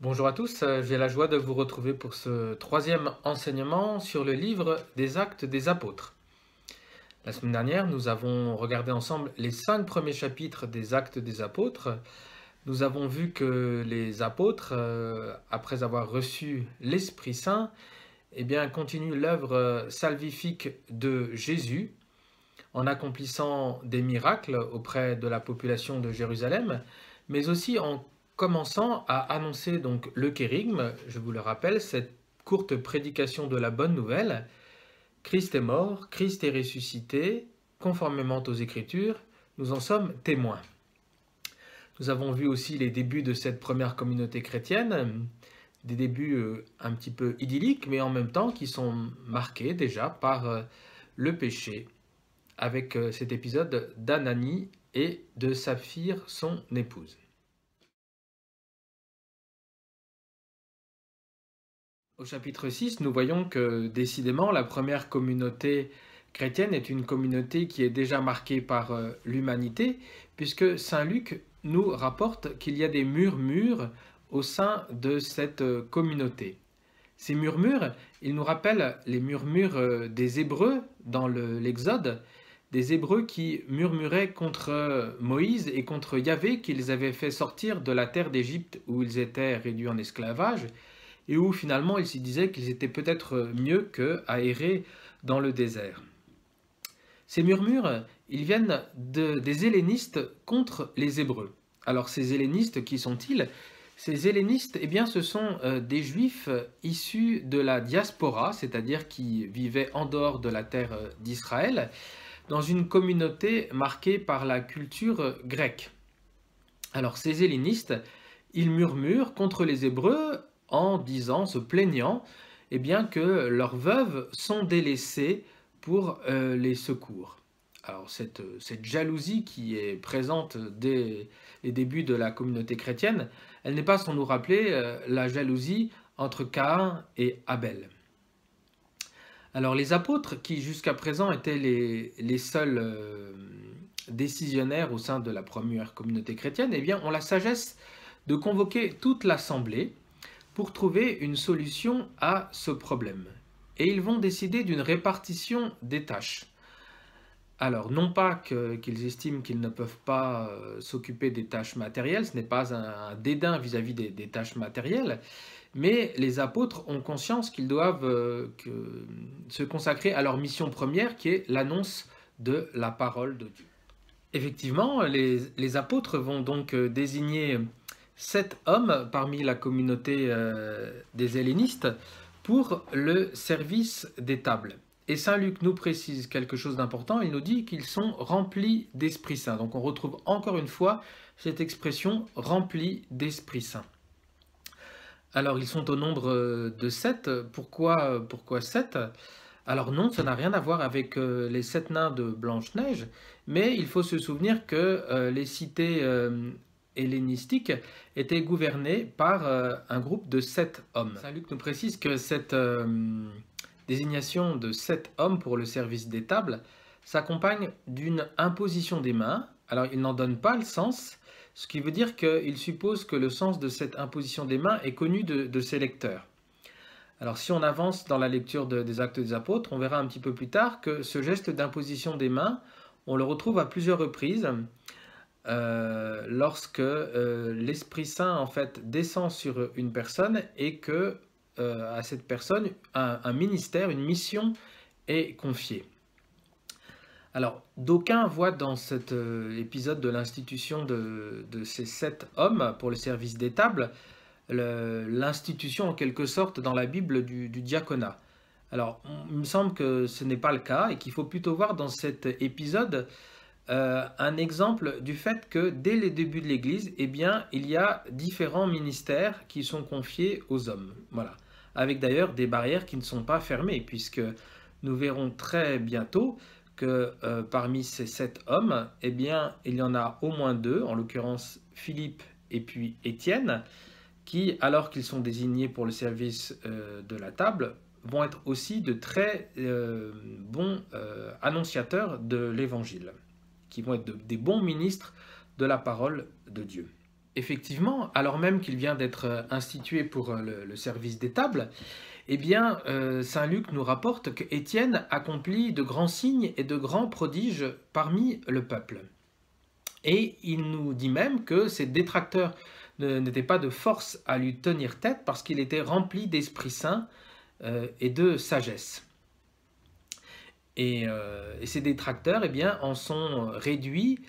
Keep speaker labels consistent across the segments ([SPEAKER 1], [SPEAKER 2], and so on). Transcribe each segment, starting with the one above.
[SPEAKER 1] Bonjour à tous, j'ai la joie de vous retrouver pour ce troisième enseignement sur le livre des Actes des Apôtres. La semaine dernière, nous avons regardé ensemble les 5 premiers chapitres des Actes des Apôtres. Nous avons vu que les apôtres, après avoir reçu l'Esprit Saint, continuent l'œuvre salvifique de Jésus en accomplissant des miracles auprès de la population de Jérusalem, mais aussi en commençant à annoncer donc le kérigme, je vous le rappelle, cette courte prédication de la bonne nouvelle. Christ est mort, Christ est ressuscité, conformément aux Écritures, nous en sommes témoins. Nous avons vu aussi les débuts de cette première communauté chrétienne, des débuts un petit peu idylliques, mais en même temps qui sont marqués déjà par le péché, avec cet épisode d'Ananie et de Saphir, son épouse. Au chapitre 6, nous voyons que décidément la première communauté chrétienne est une communauté qui est déjà marquée par l'humanité, puisque Saint Luc nous rapporte qu'il y a des murmures au sein de cette communauté. Ces murmures, ils nous rappellent les murmures des Hébreux dans l'Exode, des Hébreux qui murmuraient contre Moïse et contre Yahvé qu'ils avaient fait sortir de la terre d'Égypte où ils étaient réduits en esclavage et où finalement ils se disaient qu'ils étaient peut-être mieux qu'à errer dans le désert. Ces murmures, ils viennent des hellénistes contre les Hébreux. Alors ces hellénistes, qui sont-ils? Ces hellénistes, ce sont des juifs issus de la diaspora, c'est-à-dire qui vivaient en dehors de la terre d'Israël, dans une communauté marquée par la culture grecque. Alors ces hellénistes, ils murmurent contre les Hébreux en disant, se plaignant, que leurs veuves sont délaissées pour les secours. Alors cette jalousie qui est présente dès les débuts de la communauté chrétienne, elle n'est pas sans nous rappeler la jalousie entre Caïn et Abel. Alors les apôtres, qui jusqu'à présent étaient les seuls décisionnaires au sein de la première communauté chrétienne, ont la sagesse de convoquer toute l'assemblée pour trouver une solution à ce problème. Et ils vont décider d'une répartition des tâches. Alors, non pas qu'ils estiment qu'ils ne peuvent pas s'occuper des tâches matérielles, ce n'est pas un dédain vis-à-vis des tâches matérielles, mais les apôtres ont conscience qu'ils doivent se consacrer à leur mission première, qui est l'annonce de la parole de Dieu. Effectivement, les apôtres vont donc désigner 7 hommes parmi la communauté des hellénistes pour le service des tables. Et Saint Luc nous précise quelque chose d'important, il nous dit qu'ils sont remplis d'Esprit Saint. Donc on retrouve encore une fois cette expression « remplis d'Esprit Saint ». Alors ils sont au nombre de 7, pourquoi 7 ? Alors non, ça n'a rien à voir avec les 7 nains de Blanche-Neige, mais il faut se souvenir que les cités hellénistiques étaient gouvernées par un groupe de 7 hommes. Saint Luc nous précise que cette désignation de 7 hommes pour le service des tables s'accompagne d'une imposition des mains. Alors il n'en donne pas le sens, ce qui veut dire qu'il suppose que le sens de cette imposition des mains est connu de ses lecteurs. Alors si on avance dans la lecture des Actes des Apôtres, on verra un petit peu plus tard que ce geste d'imposition des mains, on le retrouve à plusieurs reprises lorsque l'Esprit Saint en fait descend sur une personne et que à cette personne un ministère, une mission est confiée. Alors, d'aucuns voient dans cet épisode de l'institution de ces 7 hommes pour le service des tables, l'institution en quelque sorte dans la Bible du diaconat. Alors, il me semble que ce n'est pas le cas et qu'il faut plutôt voir dans cet épisode un exemple du fait que dès les débuts de l'Église, il y a différents ministères qui sont confiés aux hommes. Voilà. Avec d'ailleurs des barrières qui ne sont pas fermées, puisque nous verrons très bientôt que parmi ces 7 hommes, il y en a au moins 2, en l'occurrence Philippe et puis Étienne, qui, alors qu'ils sont désignés pour le service de la table, vont être aussi de très bons annonciateurs de l'Évangile, qui vont être des bons ministres de la parole de Dieu. effectivement, alors même qu'il vient d'être institué pour le service des tables, eh bien, saint Luc nous rapporte qu'Étienne accomplit de grands signes et de grands prodiges parmi le peuple. Et il nous dit même que ses détracteurs n'étaient pas de force à lui tenir tête parce qu'il était rempli d'Esprit Saint et de sagesse. Et ces détracteurs, eh bien, en sont réduits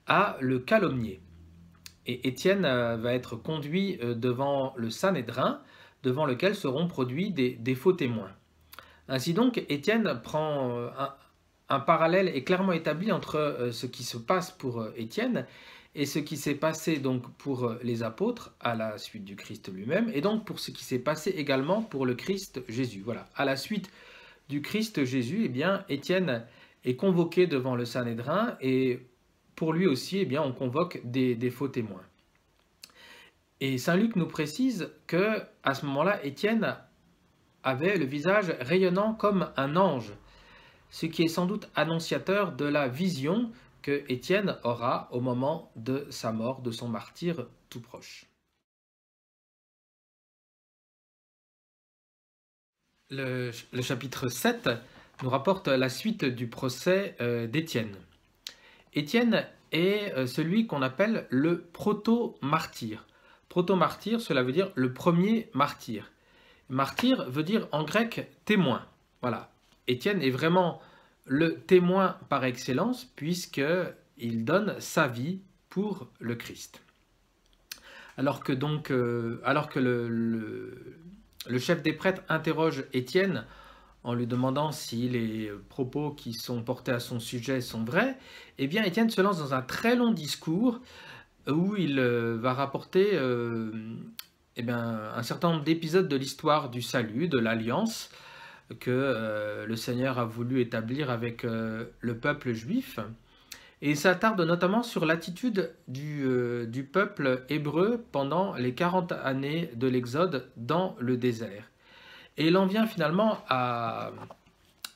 [SPEAKER 1] à le calomnier. Et Étienne va être conduit devant le Sanhédrin, devant lequel seront produits des faux témoins. Ainsi donc, Étienne prend un parallèle est clairement établi entre ce qui se passe pour Étienne et ce qui s'est passé donc pour les apôtres à la suite du Christ lui-même, et donc pour ce qui s'est passé également pour le Christ Jésus. Voilà, à la suite du Christ Jésus, eh bien, Étienne est convoqué devant le Sanhédrin, et pour lui aussi, eh bien, on convoque des faux témoins. Et saint Luc nous précise que à ce moment-là, Étienne avait le visage rayonnant comme un ange, ce qui est sans doute annonciateur de la vision que Étienne aura au moment de sa mort, de son martyre tout proche. Le chapitre 7 nous rapporte la suite du procès d'Étienne. Étienne est celui qu'on appelle le proto-martyr. Proto-martyr, cela veut dire le premier martyr. Martyr veut dire en grec témoin. Voilà. Étienne est vraiment le témoin par excellence puisqu'il donne sa vie pour le Christ. Alors que le chef des prêtres interroge Étienne en lui demandant si les propos qui sont portés à son sujet sont vrais, eh bien Étienne se lance dans un très long discours où il va rapporter un certain nombre d'épisodes de l'histoire du salut, de l'alliance que le Seigneur a voulu établir avec le peuple juif. Et il s'attarde notamment sur l'attitude du peuple hébreu pendant les 40 années de l'Exode dans le désert. Et il en vient finalement à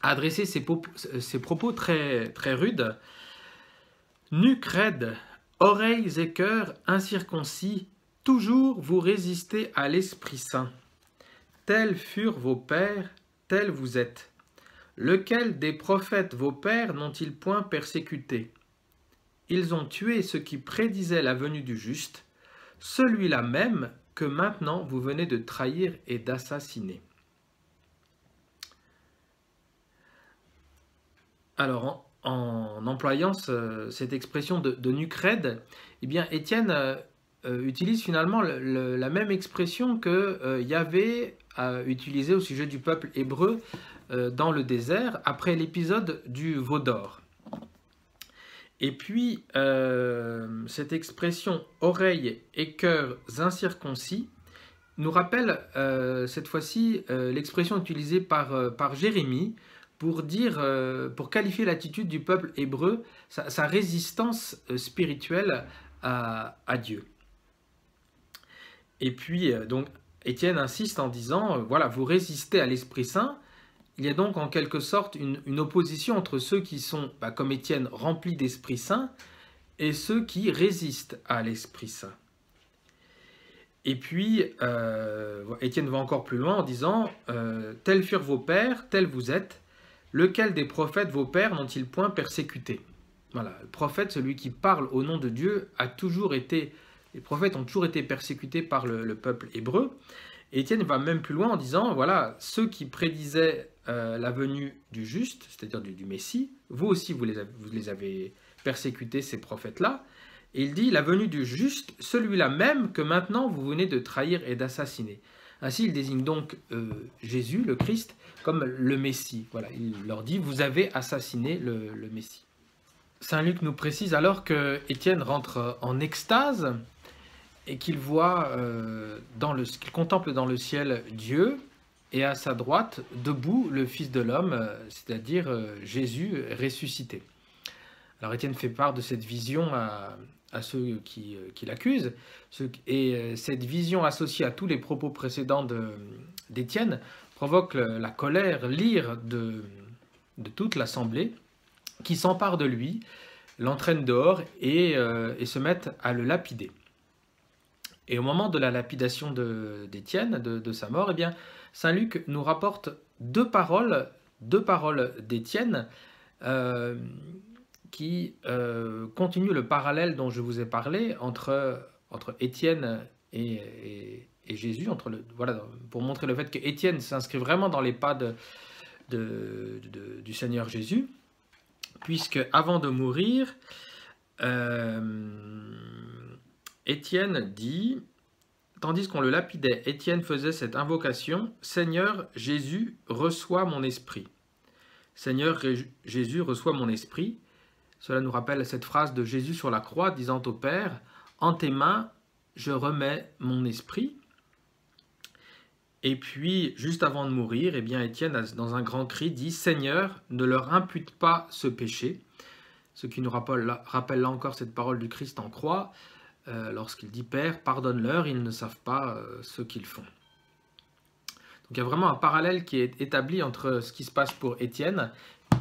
[SPEAKER 1] adresser ses propos très, très rudes. « Nuque raide, oreilles et cœurs incirconcis, toujours vous résistez à l'Esprit Saint. Tels furent vos pères, tels vous êtes. Lequel des prophètes vos pères n'ont-ils point persécuté? Ils ont tué ceux qui prédisaient la venue du juste, celui-là même que maintenant vous venez de trahir et d'assassiner. » Alors, en employant cette expression de nuque raide, eh bien, Étienne utilise finalement la même expression que Yahvé a utilisée au sujet du peuple hébreu dans le désert après l'épisode du veau d'or. Et puis, cette expression « oreilles et cœurs incirconcis » nous rappelle cette fois-ci l'expression utilisée par Jérémie pour qualifier l'attitude du peuple hébreu, sa résistance spirituelle à Dieu. Et puis, donc, Étienne insiste en disant, voilà, vous résistez à l'Esprit Saint. Il y a donc en quelque sorte une opposition entre ceux qui sont, comme Étienne, remplis d'Esprit Saint, et ceux qui résistent à l'Esprit Saint. Et puis, Étienne va encore plus loin en disant, tels furent vos pères, tels vous êtes. Lequel des prophètes vos pères n'ont-ils point persécuté? Voilà, le prophète, celui qui parle au nom de Dieu, les prophètes ont toujours été persécutés par le peuple hébreu. Et Étienne va même plus loin en disant, voilà, ceux qui prédisaient la venue du juste, c'est-à-dire du Messie, vous aussi vous les avez persécutés, ces prophètes-là. Et il dit, la venue du juste, celui-là même que maintenant vous venez de trahir et d'assassiner. Ainsi, il désigne donc Jésus, le Christ, comme le Messie. Voilà, il leur dit, vous avez assassiné le Messie. Saint Luc nous précise alors que Étienne rentre en extase et qu'il voit, qu'il contemple dans le ciel Dieu et à sa droite, debout, le Fils de l'homme, c'est-à-dire Jésus ressuscité. Alors Étienne fait part de cette vision à ceux qui l'accusent, et cette vision associée à tous les propos précédents d'Étienne provoque la colère, l'ire de toute l'assemblée, qui s'empare de lui, l'entraîne dehors et se mettent à le lapider. Et au moment de la lapidation d'Étienne, de sa mort, eh bien, saint Luc nous rapporte deux paroles d'Étienne euh, qui continuent le parallèle dont je vous ai parlé entre Étienne et Jésus, voilà, pour montrer le fait qu'Étienne s'inscrit vraiment dans les pas du Seigneur Jésus, puisque avant de mourir, Étienne dit, tandis qu'on le lapidait, Étienne faisait cette invocation: Seigneur Jésus, reçois mon esprit. Seigneur Jésus, reçois mon esprit. Cela nous rappelle cette phrase de Jésus sur la croix, disant au Père: en tes mains, je remets mon esprit. Et puis, juste avant de mourir, eh bien, Étienne, dans un grand cri, dit: Seigneur, ne leur impute pas ce péché. Ce qui nous rappelle là encore cette parole du Christ en croix, lorsqu'il dit: Père, pardonne-leur, ils ne savent pas ce qu'ils font. Donc il y a vraiment un parallèle qui est établi entre ce qui se passe pour Étienne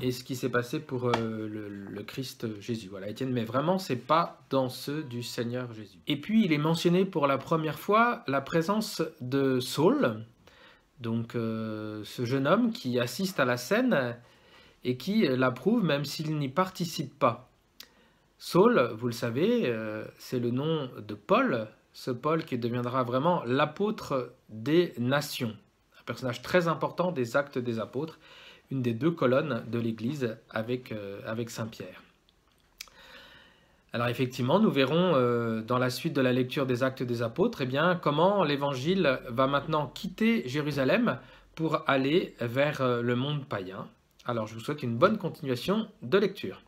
[SPEAKER 1] et ce qui s'est passé pour le Christ Jésus. Voilà, Étienne, mais vraiment, c'est pas dans ceux du Seigneur Jésus. Et puis, il est mentionné pour la première fois la présence de Saul, donc ce jeune homme qui assiste à la scène et qui l'approuve même s'il n'y participe pas. Saul, vous le savez, c'est le nom de Paul, ce Paul qui deviendra vraiment l'apôtre des nations, un personnage très important des Actes des Apôtres, une des deux colonnes de l'Église avec Saint-Pierre. Alors effectivement, nous verrons dans la suite de la lecture des Actes des Apôtres, eh bien, comment l'Évangile va maintenant quitter Jérusalem pour aller vers le monde païen. Alors je vous souhaite une bonne continuation de lecture.